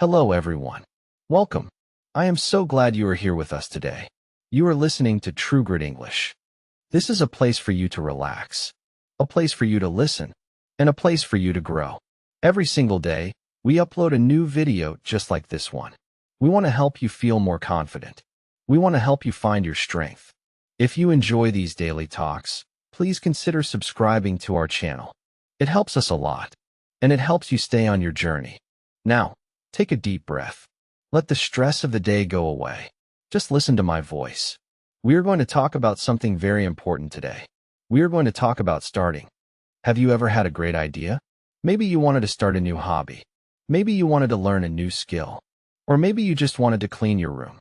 Hello, everyone. Welcome. I am so glad you are here with us today. You are listening to TrueGritEnglish. This is a place for you to relax, a place for you to listen, and a place for you to grow. Every single day, we upload a new video just like this one. We want to help you feel more confident. We want to help you find your strength. If you enjoy these daily talks, please consider subscribing to our channel. It helps us a lot, and it helps you stay on your journey. Now, take a deep breath. Let the stress of the day go away. Just listen to my voice. We are going to talk about something very important today. We are going to talk about starting. Have you ever had a great idea? Maybe you wanted to start a new hobby. Maybe you wanted to learn a new skill. Or maybe you just wanted to clean your room.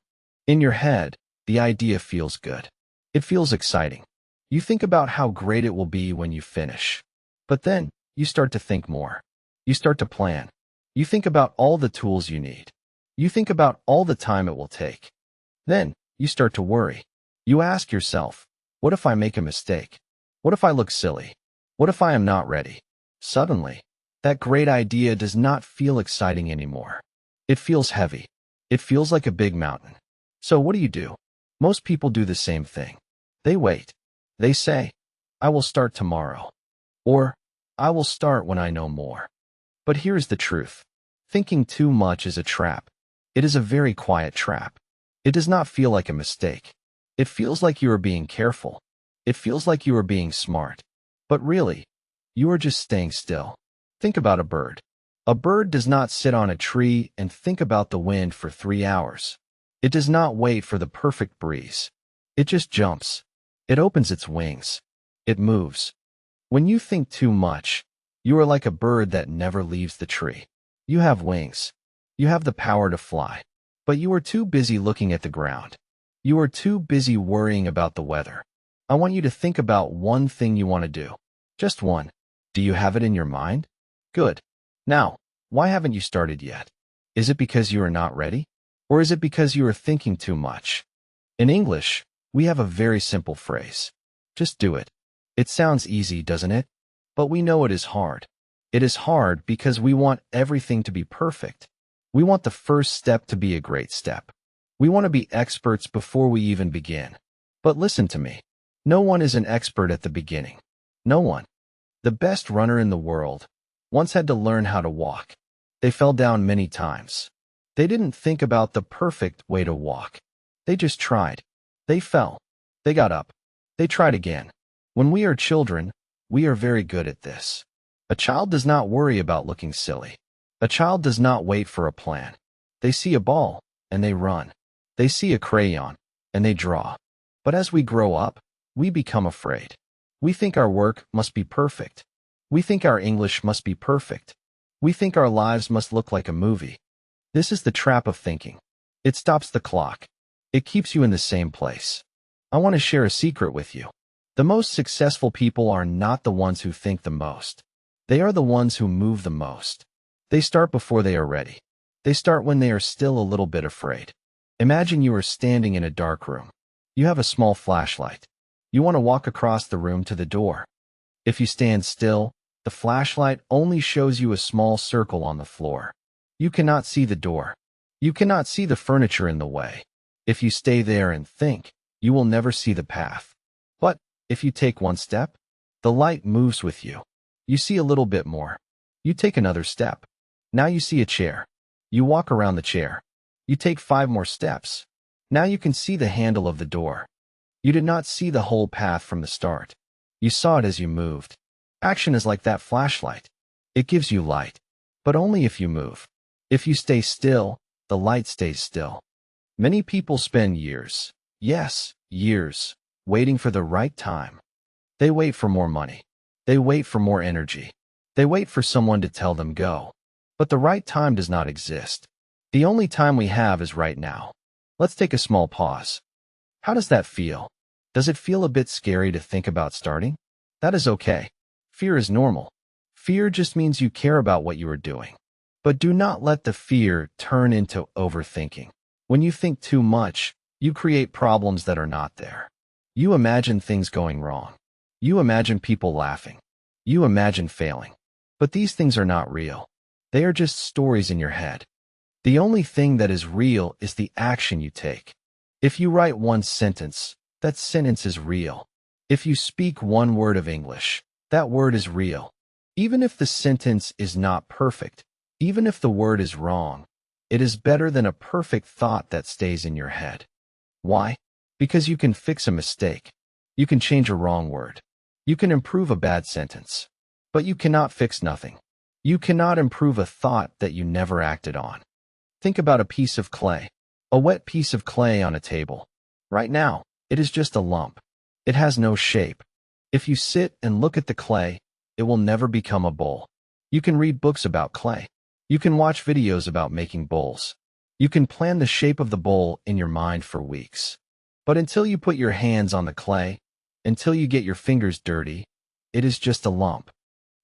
In your head, the idea feels good. It feels exciting. You think about how great it will be when you finish. But then, you start to think more. You start to plan. You think about all the tools you need. You think about all the time it will take. Then, you start to worry. You ask yourself, what if I make a mistake? What if I look silly? What if I am not ready? Suddenly, that great idea does not feel exciting anymore. It feels heavy. It feels like a big mountain. So what do? Most people do the same thing. They wait. They say, I will start tomorrow. Or, I will start when I know more. But here's the truth. Thinking too much is a trap. It is a very quiet trap. It does not feel like a mistake. It feels like you are being careful. It feels like you are being smart. But really, you are just staying still. Think about a bird. A bird does not sit on a tree and think about the wind for 3 hours. It does not wait for the perfect breeze. It just jumps. It opens its wings. It moves. When you think too much, you are like a bird that never leaves the tree. You have wings. You have the power to fly. But you are too busy looking at the ground. You are too busy worrying about the weather. I want you to think about one thing you want to do. Just one. Do you have it in your mind? Good. Now, why haven't you started yet? Is it because you are not ready? Or is it because you are thinking too much? In English, we have a very simple phrase. Just do it. It sounds easy, doesn't it? But we know it is hard. It is hard because we want everything to be perfect. We want the first step to be a great step. We want to be experts before we even begin. But listen to me. No one is an expert at the beginning. No one. The best runner in the world once had to learn how to walk. They fell down many times. They didn't think about the perfect way to walk. They just tried. They fell. They got up. They tried again. When we are children, we are very good at this. A child does not worry about looking silly. A child does not wait for a plan. They see a ball, and they run. They see a crayon, and they draw. But as we grow up, we become afraid. We think our work must be perfect. We think our English must be perfect. We think our lives must look like a movie. This is the trap of thinking. It stops the clock. It keeps you in the same place. I want to share a secret with you. The most successful people are not the ones who think the most. They are the ones who move the most. They start before they are ready. They start when they are still a little bit afraid. Imagine you are standing in a dark room. You have a small flashlight. You want to walk across the room to the door. If you stand still, the flashlight only shows you a small circle on the floor. You cannot see the door. You cannot see the furniture in the way. If you stay there and think, you will never see the path. But if you take one step, the light moves with you. You see a little bit more. You take another step. Now you see a chair. You walk around the chair. You take 5 more steps. Now you can see the handle of the door. You did not see the whole path from the start. You saw it as you moved. Action is like that flashlight. It gives you light. But only if you move. If you stay still, the light stays still. Many people spend years, yes, years, waiting for the right time. They wait for more money. They wait for more energy. They wait for someone to tell them go. But the right time does not exist. The only time we have is right now. Let's take a small pause. How does that feel? Does it feel a bit scary to think about starting? That is okay. Fear is normal. Fear just means you care about what you are doing. But do not let the fear turn into overthinking. When you think too much, you create problems that are not there. You imagine things going wrong. You imagine people laughing. You imagine failing. But these things are not real. They are just stories in your head. The only thing that is real is the action you take. If you write one sentence, that sentence is real. If you speak one word of English, that word is real. Even if the sentence is not perfect, even if the word is wrong, it is better than a perfect thought that stays in your head. Why? Because you can fix a mistake. You can change a wrong word. You can improve a bad sentence. But you cannot fix nothing. You cannot improve a thought that you never acted on. Think about a piece of clay. A wet piece of clay on a table. Right now, it is just a lump. It has no shape. If you sit and look at the clay, it will never become a bowl. You can read books about clay. You can watch videos about making bowls. You can plan the shape of the bowl in your mind for weeks. But until you put your hands on the clay, until you get your fingers dirty, it is just a lump.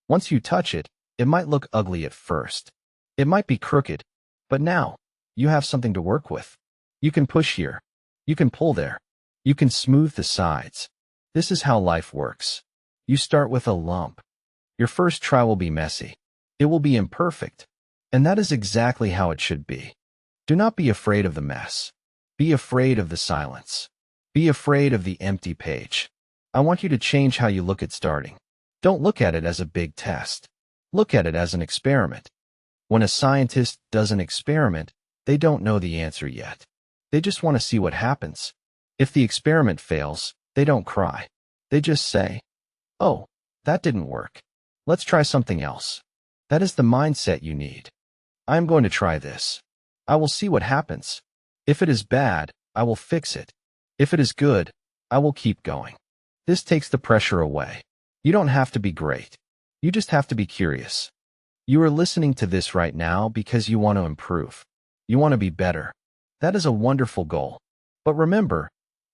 Once you touch it, it might look ugly at first. It might be crooked, but now you have something to work with. You can push here. You can pull there. You can smooth the sides. This is how life works. You start with a lump. Your first try will be messy. It will be imperfect. And that is exactly how it should be. Do not be afraid of the mess. Be afraid of the silence. Be afraid of the empty page. I want you to change how you look at starting. Don't look at it as a big test. Look at it as an experiment. When a scientist does an experiment, they don't know the answer yet. They just want to see what happens. If the experiment fails, they don't cry. They just say, "Oh, that didn't work. Let's try something else." That is the mindset you need. I am going to try this. I will see what happens. If it is bad, I will fix it. If it is good, I will keep going. This takes the pressure away. You don't have to be great. You just have to be curious. You are listening to this right now because you want to improve. You want to be better. That is a wonderful goal. But remember,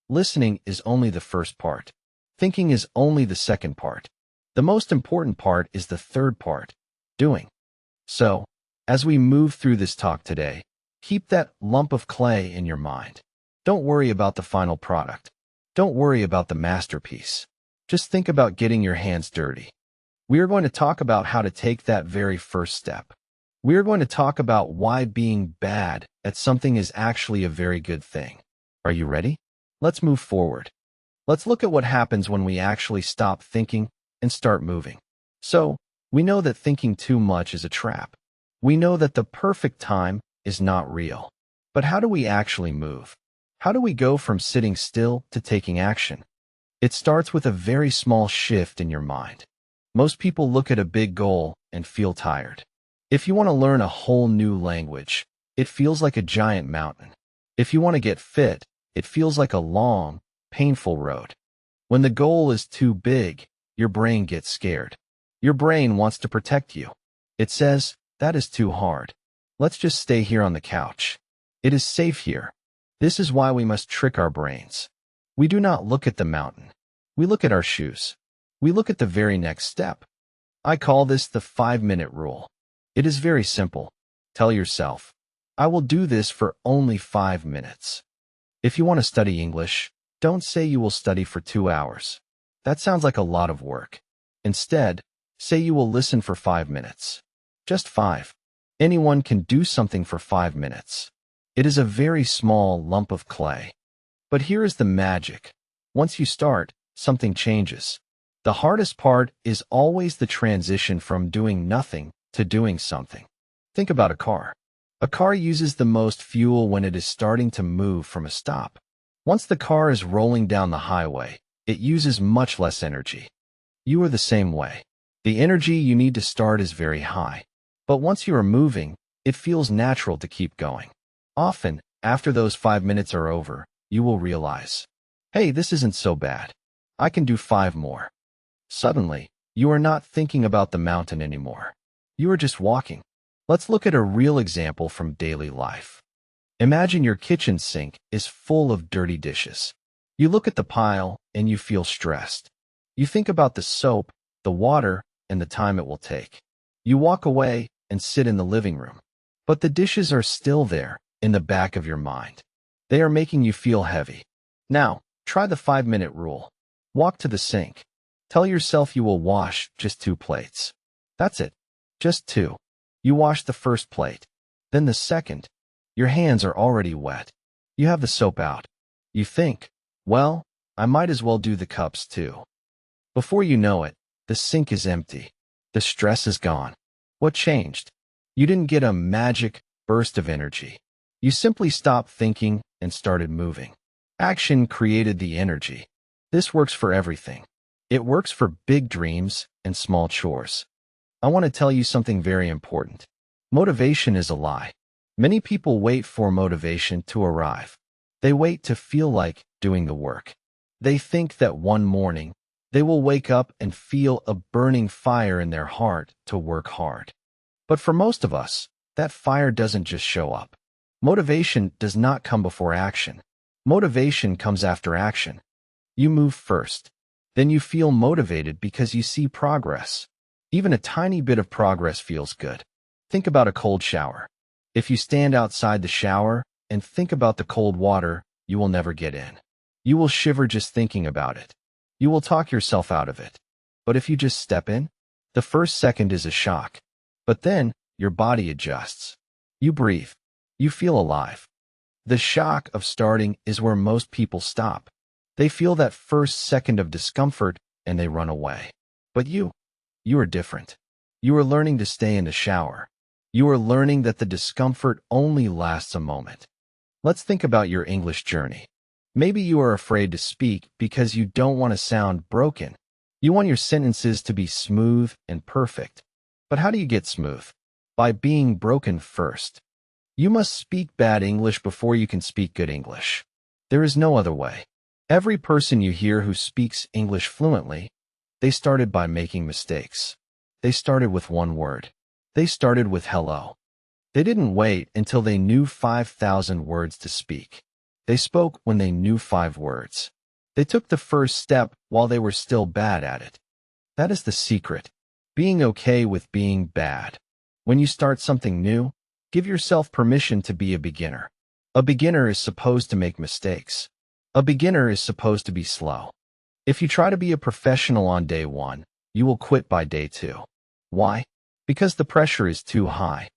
listening is only the first part. Thinking is only the second part. The most important part is the third part, doing. So, as we move through this talk today, keep that lump of clay in your mind. Don't worry about the final product. Don't worry about the masterpiece. Just think about getting your hands dirty. We are going to talk about how to take that very first step. We are going to talk about why being bad at something is actually a very good thing. Are you ready? Let's move forward. Let's look at what happens when we actually stop thinking and start moving. So, we know that thinking too much is a trap. We know that the perfect time is not real. But how do we actually move? How do we go from sitting still to taking action? It starts with a very small shift in your mind. Most people look at a big goal and feel tired. If you want to learn a whole new language, it feels like a giant mountain. If you want to get fit, it feels like a long, painful road. When the goal is too big, your brain gets scared. Your brain wants to protect you. It says, "That is too hard. Let's just stay here on the couch. It is safe here." This is why we must trick our brains. We do not look at the mountain. We look at our shoes. We look at the very next step. I call this the 5-minute rule. It is very simple. Tell yourself, "I will do this for only 5 minutes." If you want to study English, don't say you will study for 2 hours. That sounds like a lot of work. Instead, say you will listen for 5 minutes. Just 5. Anyone can do something for 5 minutes. It is a very small lump of clay. But here is the magic. Once you start, something changes. The hardest part is always the transition from doing nothing to doing something. Think about a car. A car uses the most fuel when it is starting to move from a stop. Once the car is rolling down the highway, it uses much less energy. You are the same way. The energy you need to start is very high. But once you are moving, it feels natural to keep going. Often, after those 5 minutes are over, you will realize, "Hey, this isn't so bad. I can do 5 more." Suddenly, you are not thinking about the mountain anymore. You are just walking. Let's look at a real example from daily life. Imagine your kitchen sink is full of dirty dishes. You look at the pile and you feel stressed. You think about the soap, the water, and the time it will take. You walk away and sit in the living room. But the dishes are still there in the back of your mind. They are making you feel heavy. Now, try the 5-minute rule. Walk to the sink. Tell yourself you will wash just 2 plates. That's it. Just 2. You wash the first plate, then the second, Your hands are already wet. You have the soap out. You think, well, I might as well do the cups too. Before you know it, the sink is empty. The stress is gone. What changed? You didn't get a magic burst of energy. You simply stopped thinking and started moving. Action created the energy. This works for everything. It works for big dreams and small chores. I want to tell you something very important. Motivation is a lie. Many people wait for motivation to arrive. They wait to feel like doing the work. They think that one morning, they will wake up and feel a burning fire in their heart to work hard. But for most of us, that fire doesn't just show up. Motivation does not come before action. Motivation comes after action. You move first. Then you feel motivated because you see progress. Even a tiny bit of progress feels good. Think about a cold shower. If you stand outside the shower and think about the cold water, you will never get in. You will shiver just thinking about it. You will talk yourself out of it. But if you just step in, the first second is a shock. But then, your body adjusts. You breathe. You feel alive. The shock of starting is where most people stop. They feel that first second of discomfort and they run away. But you are different. You are learning to stay in the shower. You are learning that the discomfort only lasts a moment. Let's think about your English journey. Maybe you are afraid to speak because you don't want to sound broken. You want your sentences to be smooth and perfect. But how do you get smooth? By being broken first. You must speak bad English before you can speak good English. There is no other way. Every person you hear who speaks English fluently, they started by making mistakes. They started with one word. They started with hello. They didn't wait until they knew 5,000 words to speak. They spoke when they knew 5 words. They took the first step while they were still bad at it. That is the secret. Being okay with being bad. When you start something new, give yourself permission to be a beginner. A beginner is supposed to make mistakes. A beginner is supposed to be slow. If you try to be a professional on day 1, you will quit by day 2. Why? Because the pressure is too high.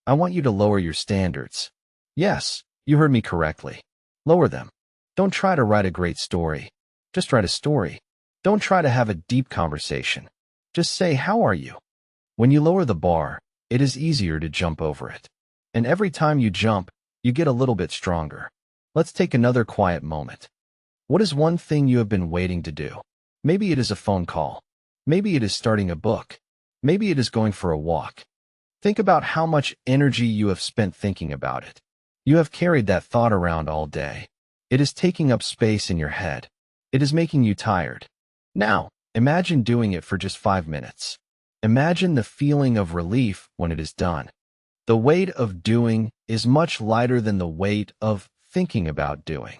I want you to lower your standards. Yes, you heard me correctly. Lower them. Don't try to write a great story. Just write a story. Don't try to have a deep conversation. Just say, how are you? When you lower the bar, it is easier to jump over it. And every time you jump, you get a little bit stronger. Let's take another quiet moment. What is one thing you have been waiting to do? Maybe it is a phone call. Maybe it is starting a book. Maybe it is going for a walk. Think about how much energy you have spent thinking about it. You have carried that thought around all day. It is taking up space in your head. It is making you tired. Now, imagine doing it for just 5 minutes. Imagine the feeling of relief when it is done. The weight of doing is much lighter than the weight of thinking about doing.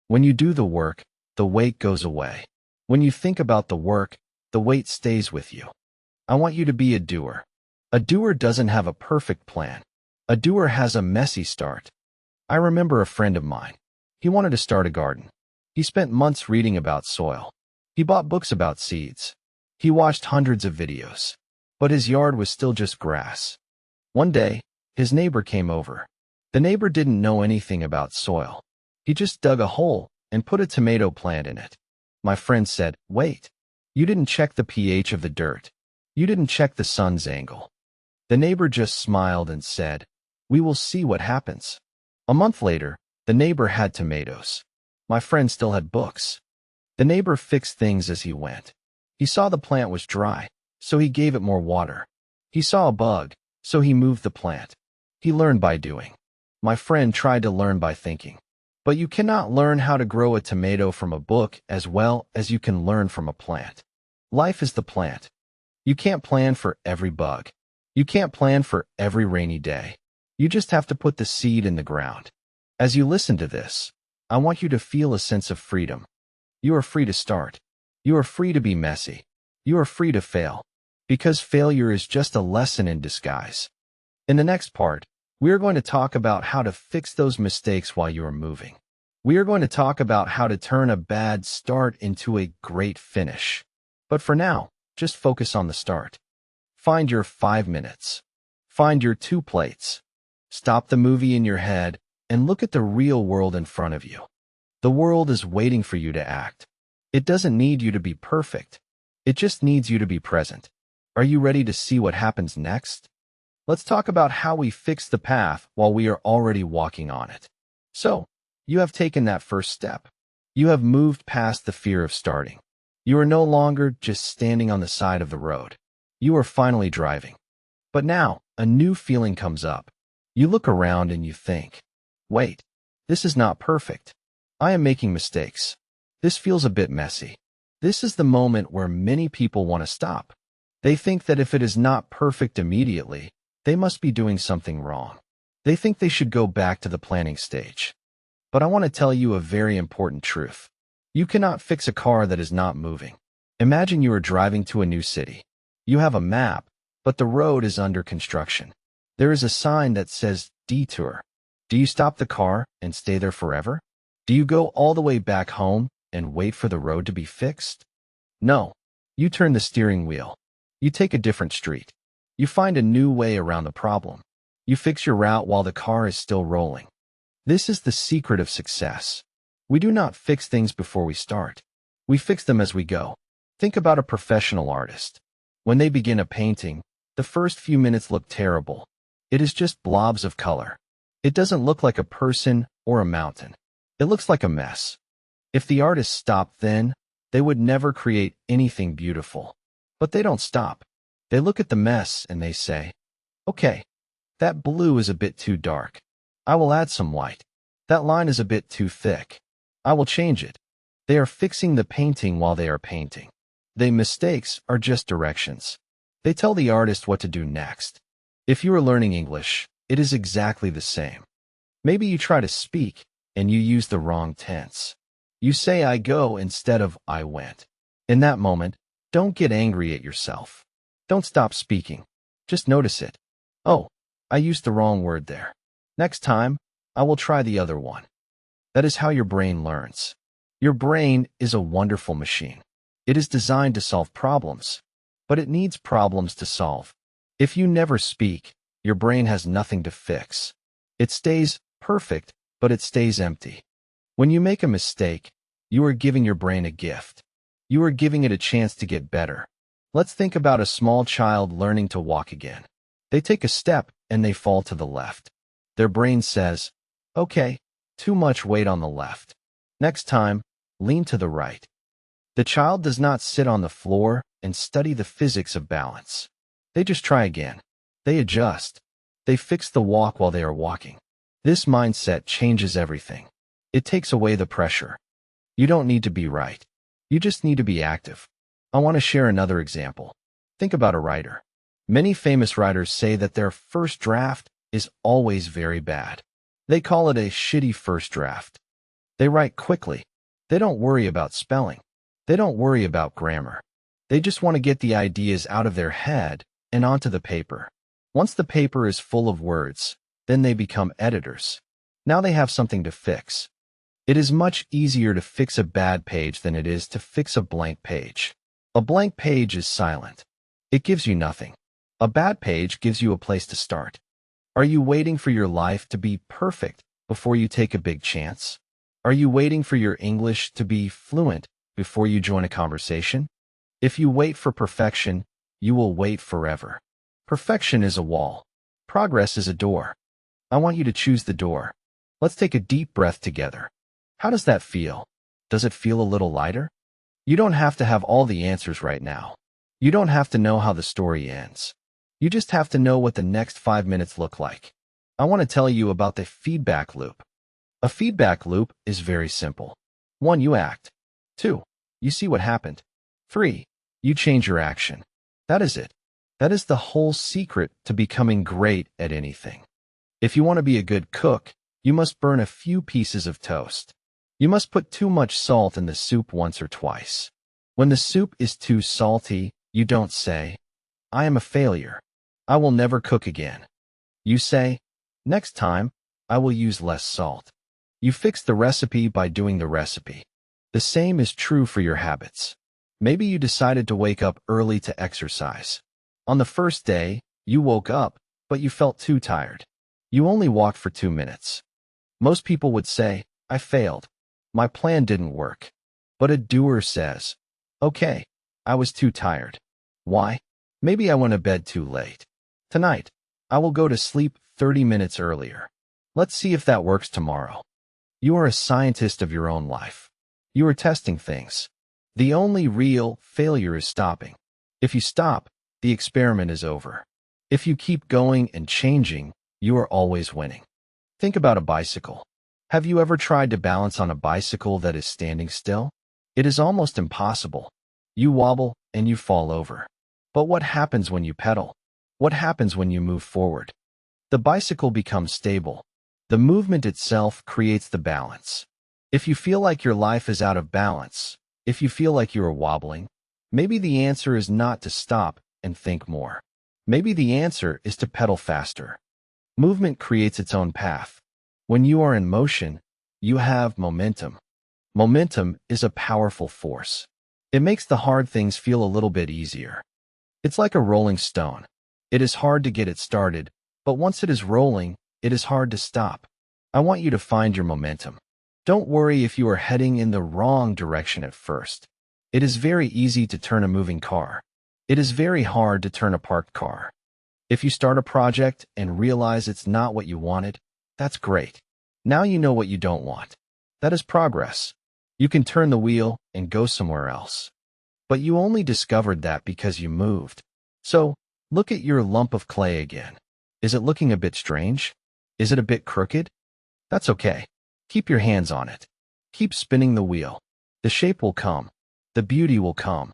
When you do the work, the weight goes away. When you think about the work, the weight stays with you. I want you to be a doer. A doer doesn't have a perfect plan. A doer has a messy start. I remember a friend of mine. He wanted to start a garden. He spent months reading about soil. He bought books about seeds. He watched hundreds of videos. But his yard was still just grass. One day, his neighbor came over. The neighbor didn't know anything about soil. He just dug a hole and put a tomato plant in it. My friend said, wait, you didn't check the pH of the dirt. You didn't check the sun's angle. The neighbor just smiled and said, we will see what happens. A month later, the neighbor had tomatoes. My friend still had books. The neighbor fixed things as he went. He saw the plant was dry, so he gave it more water. He saw a bug, so he moved the plant. He learned by doing. My friend tried to learn by thinking. But you cannot learn how to grow a tomato from a book as well as you can learn from a plant. Life is the plant. You can't plan for every bug. You can't plan for every rainy day. You just have to put the seed in the ground. As you listen to this, I want you to feel a sense of freedom. You are free to start. You are free to be messy. You are free to fail. Because failure is just a lesson in disguise. In the next part, we are going to talk about how to fix those mistakes while you are moving. We are going to talk about how to turn a bad start into a great finish. But for now, just focus on the start. Find your 5 minutes. Find your 2 plates. Stop the movie in your head and look at the real world in front of you. The world is waiting for you to act. It doesn't need you to be perfect. It just needs you to be present. Are you ready to see what happens next? Let's talk about how we fix the path while we are already walking on it. So, you have taken that first step. You have moved past the fear of starting. You are no longer just standing on the side of the road. You are finally driving. But now, a new feeling comes up. You look around and you think, wait, this is not perfect. I am making mistakes. This feels a bit messy. This is the moment where many people want to stop. They think that if it is not perfect immediately, they must be doing something wrong. They think they should go back to the planning stage. But I want to tell you a very important truth. You cannot fix a car that is not moving. Imagine you are driving to a new city. You have a map, but the road is under construction. There is a sign that says detour. Do you stop the car and stay there forever? Do you go all the way back home and wait for the road to be fixed? No. You turn the steering wheel. You take a different street. You find a new way around the problem. You fix your route while the car is still rolling. This is the secret of success. We do not fix things before we start. We fix them as we go. Think about a professional artist. When they begin a painting, the first few minutes look terrible. It is just blobs of color. It doesn't look like a person or a mountain. It looks like a mess. If the artist stopped then, they would never create anything beautiful. But they don't stop. They look at the mess and they say, okay, that blue is a bit too dark. I will add some white. That line is a bit too thick. I will change it. They are fixing the painting while they are painting. The mistakes are just directions. They tell the artist what to do next. If you are learning English, it is exactly the same. Maybe you try to speak and you use the wrong tense. You say I go instead of I went. In that moment, don't get angry at yourself. Don't stop speaking. Just notice it. Oh, I used the wrong word there. Next time, I will try the other one. That is how your brain learns. Your brain is a wonderful machine. It is designed to solve problems, but it needs problems to solve. If you never speak, your brain has nothing to fix. It stays perfect, but it stays empty. When you make a mistake, you are giving your brain a gift. You are giving it a chance to get better. Let's think about a small child learning to walk again. They take a step and they fall to the left. Their brain says, okay, too much weight on the left. Next time, lean to the right. The child does not sit on the floor and study the physics of balance. They just try again. They adjust. They fix the walk while they are walking. This mindset changes everything. It takes away the pressure. You don't need to be right. You just need to be active. I want to share another example. Think about a writer. Many famous writers say that their first draft is always very bad. They call it a shitty first draft. They write quickly. They don't worry about spelling. They don't worry about grammar. They just want to get the ideas out of their head and onto the paper. Once the paper is full of words, then they become editors. Now they have something to fix. It is much easier to fix a bad page than it is to fix a blank page. A blank page is silent. It gives you nothing. A bad page gives you a place to start. Are you waiting for your life to be perfect before you take a big chance? Are you waiting for your English to be fluent before you join a conversation? If you wait for perfection, you will wait forever. Perfection is a wall. Progress is a door. I want you to choose the door. Let's take a deep breath together. How does that feel? Does it feel a little lighter? You don't have to have all the answers right now. You don't have to know how the story ends. You just have to know what the next 5 minutes look like. I want to tell you about the feedback loop. A feedback loop is very simple. 1. You act. 2. You see what happened. 3. You change your action. That is it. That is the whole secret to becoming great at anything. If you want to be a good cook, you must burn a few pieces of toast. You must put too much salt in the soup once or twice. When the soup is too salty, you don't say, I am a failure. I will never cook again. You say, next time, I will use less salt. You fix the recipe by doing the recipe. The same is true for your habits. Maybe you decided to wake up early to exercise. On the first day, you woke up, but you felt too tired. You only walked for 2 minutes. Most people would say, I failed. My plan didn't work. But a doer says, okay, I was too tired. Why? Maybe I went to bed too late. Tonight, I will go to sleep 30 minutes earlier. Let's see if that works tomorrow. You are a scientist of your own life. You are testing things. The only real failure is stopping. If you stop, the experiment is over. If you keep going and changing, you are always winning. Think about a bicycle. Have you ever tried to balance on a bicycle that is standing still? It is almost impossible. You wobble and you fall over. But what happens when you pedal? What happens when you move forward? The bicycle becomes stable. The movement itself creates the balance. If you feel like your life is out of balance, if you feel like you are wobbling, maybe the answer is not to stop and think more. Maybe the answer is to pedal faster. Movement creates its own path. When you are in motion, you have momentum. Momentum is a powerful force. It makes the hard things feel a little bit easier. It's like a rolling stone. It is hard to get it started, but once it is rolling, it is hard to stop. I want you to find your momentum. Don't worry if you are heading in the wrong direction at first. It is very easy to turn a moving car. It is very hard to turn a parked car. If you start a project and realize it's not what you wanted, that's great. Now you know what you don't want. That is progress. You can turn the wheel and go somewhere else. But you only discovered that because you moved. So, look at your lump of clay again. Is it looking a bit strange? Is it a bit crooked? That's okay. Keep your hands on it. Keep spinning the wheel. The shape will come. The beauty will come.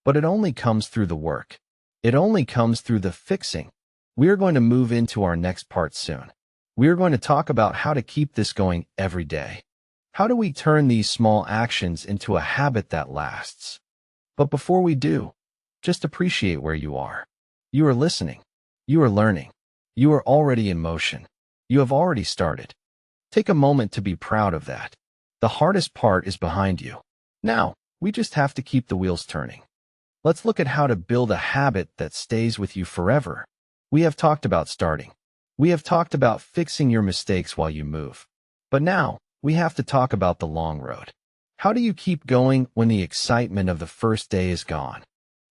But it only comes through the work. It only comes through the fixing. We are going to move into our next part soon. We are going to talk about how to keep this going every day. How do we turn these small actions into a habit that lasts? But before we do, just appreciate where you are. You are listening. You are learning. You are already in motion. You have already started. Take a moment to be proud of that. The hardest part is behind you. Now, we just have to keep the wheels turning. Let's look at how to build a habit that stays with you forever. We have talked about starting. We have talked about fixing your mistakes while you move. But now, we have to talk about the long road. How do you keep going when the excitement of the first day is gone?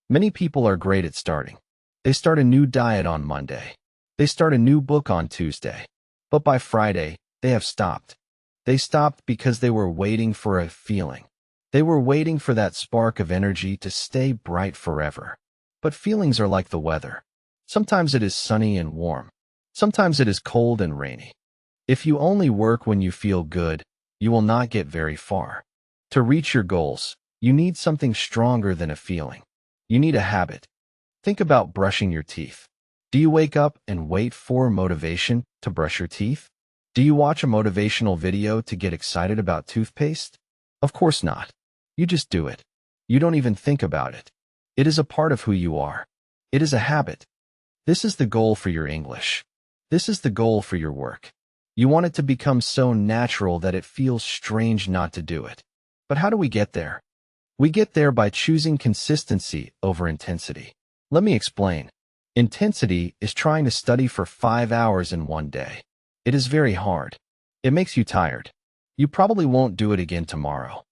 Many people are great at starting. They start a new diet on Monday. They start a new book on Tuesday. But by Friday, they have stopped. They stopped because they were waiting for a feeling. They were waiting for that spark of energy to stay bright forever. But feelings are like the weather. Sometimes it is sunny and warm. Sometimes it is cold and rainy. If you only work when you feel good, you will not get very far. To reach your goals, you need something stronger than a feeling. You need a habit. Think about brushing your teeth. Do you wake up and wait for motivation to brush your teeth? Do you watch a motivational video to get excited about toothpaste? Of course not. You just do it. You don't even think about it. It is a part of who you are. It is a habit. This is the goal for your English. This is the goal for your work. You want it to become so natural that it feels strange not to do it. But how do we get there? We get there by choosing consistency over intensity. Let me explain. Intensity is trying to study for 5 hours in one day. It is very hard. It makes you tired. You probably won't do it again tomorrow.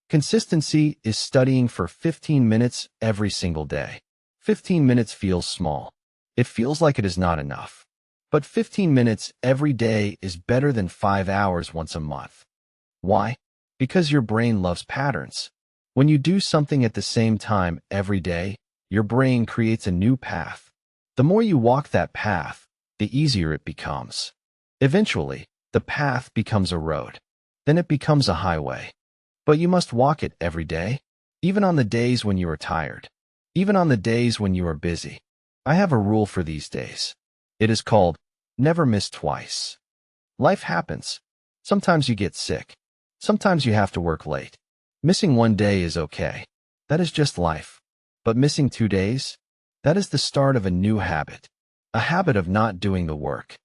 Consistency is studying for 15 minutes every single day. 15 minutes feels small. It feels like it is not enough. But 15 minutes every day is better than 5 hours once a month. Why? Because your brain loves patterns. When you do something at the same time every day, your brain creates a new path. The more you walk that path, the easier it becomes. Eventually, the path becomes a road. Then it becomes a highway. But you must walk it every day, even on the days when you are tired, even on the days when you are busy. I have a rule for these days. It is called, never miss twice. Life happens. Sometimes you get sick. Sometimes you have to work late. Missing one day is okay. That is just life. But missing 2 days? That is the start of a new habit. A habit of not doing the work.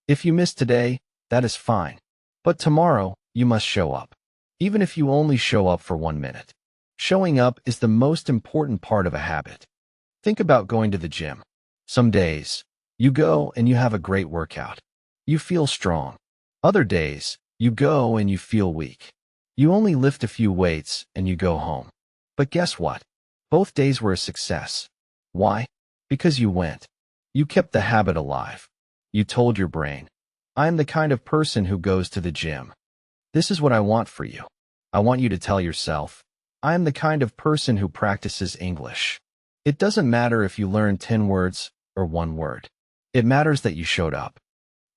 If you miss today, that is fine. But tomorrow, you must show up. Even if you only show up for 1 minute. Showing up is the most important part of a habit. Think about going to the gym. Some days, you go and you have a great workout. You feel strong. Other days, You go and you feel weak. You only lift a few weights and you go home. But guess what? Both days were a success. Why? Because you went. You kept the habit alive. You told your brain, I am the kind of person who goes to the gym. This is what I want for you. I want you to tell yourself, I am the kind of person who practices English. It doesn't matter if you learn 10 words or 1 word. It matters that you showed up.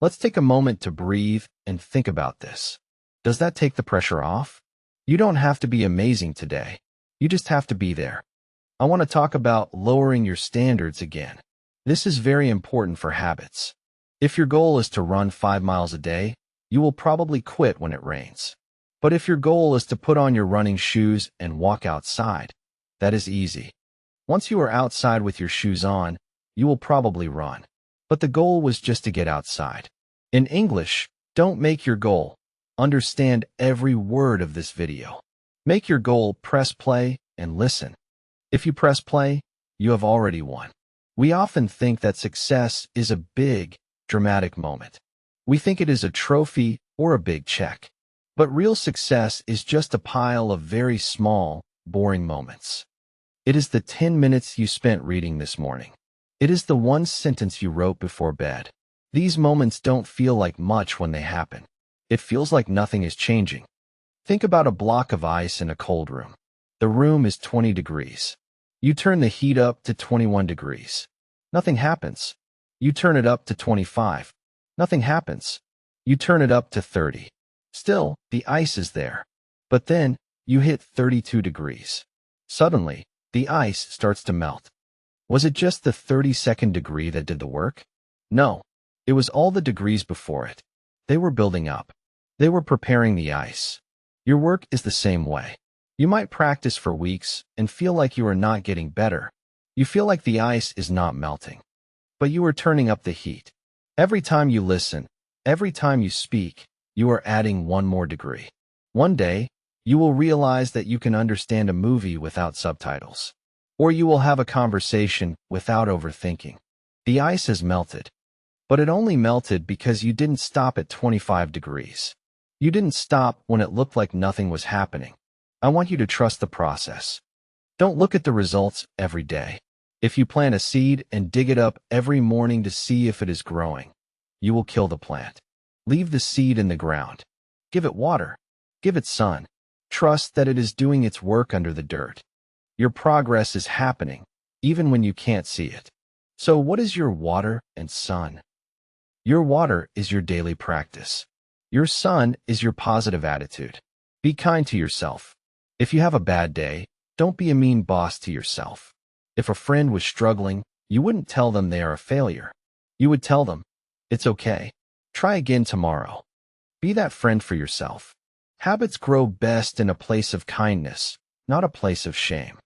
Let's take a moment to breathe and think about this. Does that take the pressure off? You don't have to be amazing today. You just have to be there. I want to talk about lowering your standards again. This is very important for habits. If your goal is to run 5 miles a day, you will probably quit when it rains. But if your goal is to put on your running shoes and walk outside, that is easy. Once you are outside with your shoes on, you will probably run. But the goal was just to get outside. In English, don't make your goal. Understand every word of this video. Make your goal, press play, and listen. If you press play, you have already won. We often think that success is a big, dramatic moment. We think it is a trophy or a big check. But real success is just a pile of very small, boring moments. It is the 10 minutes you spent reading this morning. It is the 1 sentence you wrote before bed. These moments don't feel like much when they happen. It feels like nothing is changing. Think about a block of ice in a cold room. The room is 20 degrees. You turn the heat up to 21 degrees. Nothing happens. You turn it up to 25. Nothing happens. You turn it up to 30. Still, the ice is there. But then, you hit 32 degrees. Suddenly, the ice starts to melt. Was it just the 32nd degree that did the work? No. It was all the degrees before it. They were building up. They were preparing the ice. Your work is the same way. You might practice for weeks and feel like you are not getting better. You feel like the ice is not melting. But you are turning up the heat. Every time you listen, every time you speak, you are adding 1 more degree. One day, you will realize that you can understand a movie without subtitles. Or you will have a conversation without overthinking. The ice has melted. But it only melted because you didn't stop at 25 degrees. You didn't stop when it looked like nothing was happening. I want you to trust the process. Don't look at the results every day. If you plant a seed and dig it up every morning to see if it is growing, you will kill the plant. Leave the seed in the ground. Give it water. Give it sun. Trust that it is doing its work under the dirt. Your progress is happening, even when you can't see it. So what is your water and sun? Your water is your daily practice. Your sun is your positive attitude. Be kind to yourself. If you have a bad day, don't be a mean boss to yourself. If a friend was struggling, you wouldn't tell them they are a failure. You would tell them, it's okay. Try again tomorrow. Be that friend for yourself. Habits grow best in a place of kindness, not a place of shame.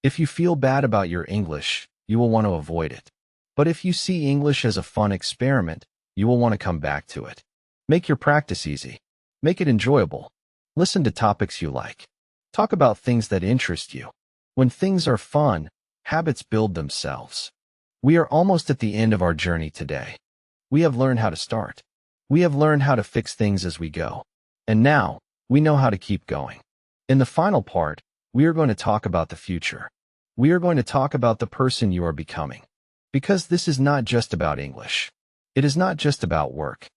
If you feel bad about your English, you will want to avoid it. But if you see English as a fun experiment, you will want to come back to it. Make your practice easy. Make it enjoyable. Listen to topics you like. Talk about things that interest you. When things are fun, habits build themselves. We are almost at the end of our journey today. We have learned how to start. We have learned how to fix things as we go. And now, we know how to keep going. In the final part, we are going to talk about the future. We are going to talk about the person you are becoming. Because this is not just about English. It is not just about work.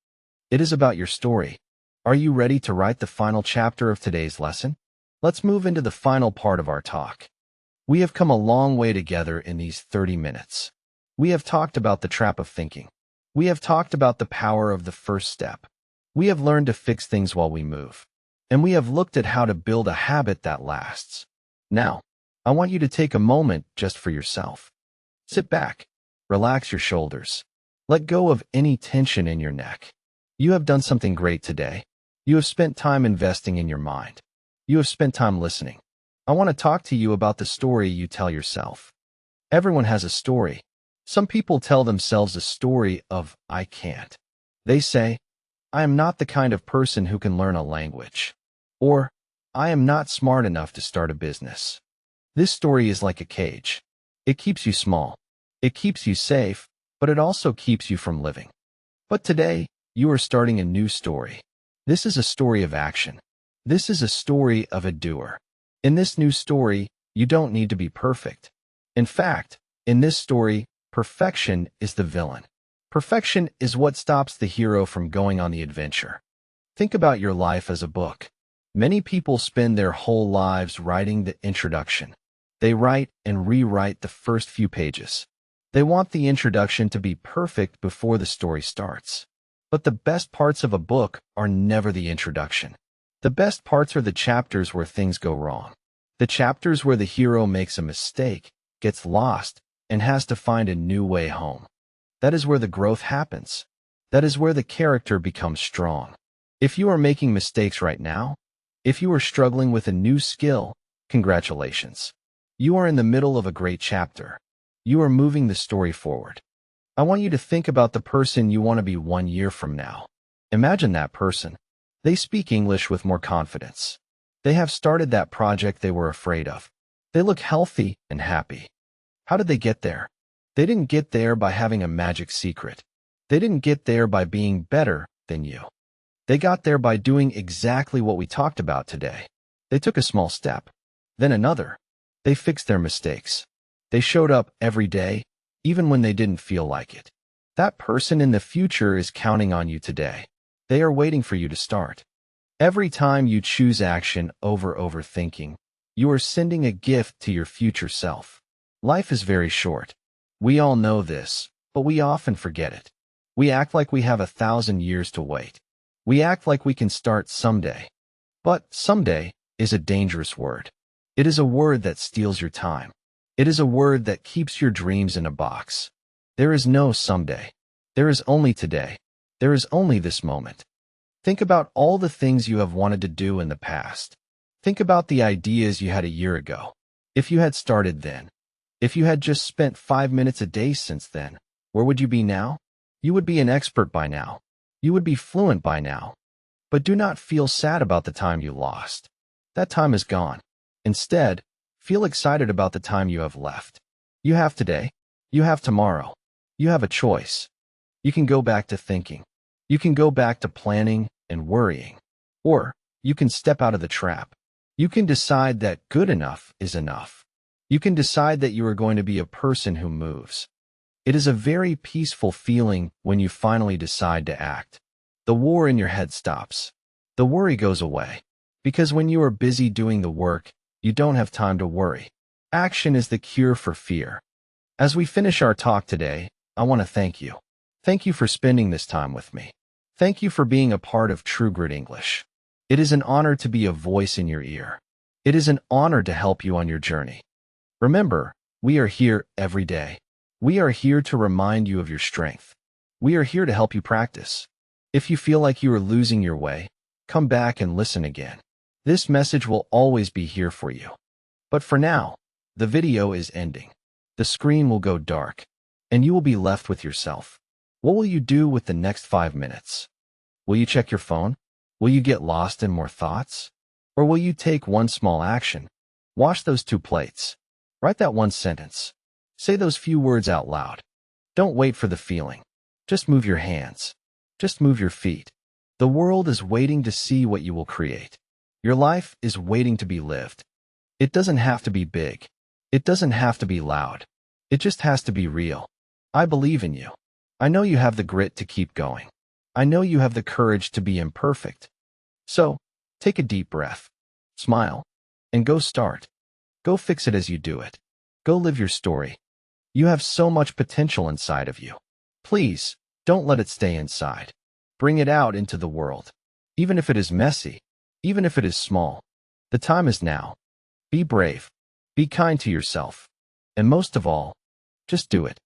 It is about your story. Are you ready to write the final chapter of today's lesson? Let's move into the final part of our talk. We have come a long way together in these 30 minutes. We have talked about the trap of thinking. We have talked about the power of the first step. We have learned to fix things while we move. And we have looked at how to build a habit that lasts. Now, I want you to take a moment just for yourself. Sit back. Relax your shoulders. Let go of any tension in your neck. You have done something great today. You have spent time investing in your mind. You have spent time listening. I want to talk to you about the story you tell yourself. Everyone has a story. Some people tell themselves a story of, I can't. They say, I am not the kind of person who can learn a language. Or, I am not smart enough to start a business. This story is like a cage. It keeps you small. It keeps you safe, but it also keeps you from living. But today, you are starting a new story. This is a story of action. This is a story of a doer. In this new story, you don't need to be perfect. In fact, in this story, perfection is the villain. Perfection is what stops the hero from going on the adventure. Think about your life as a book. Many people spend their whole lives writing the introduction. They write and rewrite the first few pages. They want the introduction to be perfect before the story starts. But the best parts of a book are never the introduction. The best parts are the chapters where things go wrong. The chapters where the hero makes a mistake, gets lost, and has to find a new way home. That is where the growth happens. That is where the character becomes strong. If you are making mistakes right now, if you are struggling with a new skill, congratulations. You are in the middle of a great chapter. You are moving the story forward. I want you to think about the person you want to be 1 year from now. Imagine that person. They speak English with more confidence. They have started that project they were afraid of. They look healthy and happy. How did they get there? They didn't get there by having a magic secret. They didn't get there by being better than you. They got there by doing exactly what we talked about today. They took a small step, then another. They fixed their mistakes. They showed up every day, even when they didn't feel like it. That person in the future is counting on you today. They are waiting for you to start. Every time you choose action over overthinking, you are sending a gift to your future self. Life is very short. We all know this, but we often forget it. We act like we have 1,000 years to wait. We act like we can start someday. But someday is a dangerous word. It is a word that steals your time. It is a word that keeps your dreams in a box. There is no someday. There is only today. There is only this moment. Think about all the things you have wanted to do in the past. Think about the ideas you had a year ago. If you had started then, if you had just spent 5 minutes a day since then, where would you be now? You would be an expert by now. You would be fluent by now. But do not feel sad about the time you lost. That time is gone. Instead, feel excited about the time you have left. You have today. You have tomorrow. You have a choice. You can go back to thinking. You can go back to planning and worrying. Or you can step out of the trap. You can decide that good enough is enough. You can decide that you are going to be a person who moves. It is a very peaceful feeling when you finally decide to act. The war in your head stops. The worry goes away. Because when you are busy doing the work, you don't have time to worry. Action is the cure for fear. As we finish our talk today, I want to thank you. Thank you for spending this time with me. Thank you for being a part of TrueGritEnglish. It is an honor to be a voice in your ear. It is an honor to help you on your journey. Remember, we are here every day. We are here to remind you of your strength. We are here to help you practice. If you feel like you are losing your way, come back and listen again. This message will always be here for you. But for now, the video is ending. The screen will go dark, and you will be left with yourself. What will you do with the next 5 minutes? Will you check your phone? Will you get lost in more thoughts? Or will you take one small action? Wash those 2 plates. Write that one sentence. Say those few words out loud. Don't wait for the feeling. Just move your hands. Just move your feet. The world is waiting to see what you will create. Your life is waiting to be lived. It doesn't have to be big. It doesn't have to be loud. It just has to be real. I believe in you. I know you have the grit to keep going. I know you have the courage to be imperfect. So, take a deep breath. Smile. And go start. Go fix it as you do it. Go live your story. You have so much potential inside of you. Please, don't let it stay inside. Bring it out into the world. Even if it is messy, even if it is small, the time is now. Be brave. Be kind to yourself. And most of all, just do it.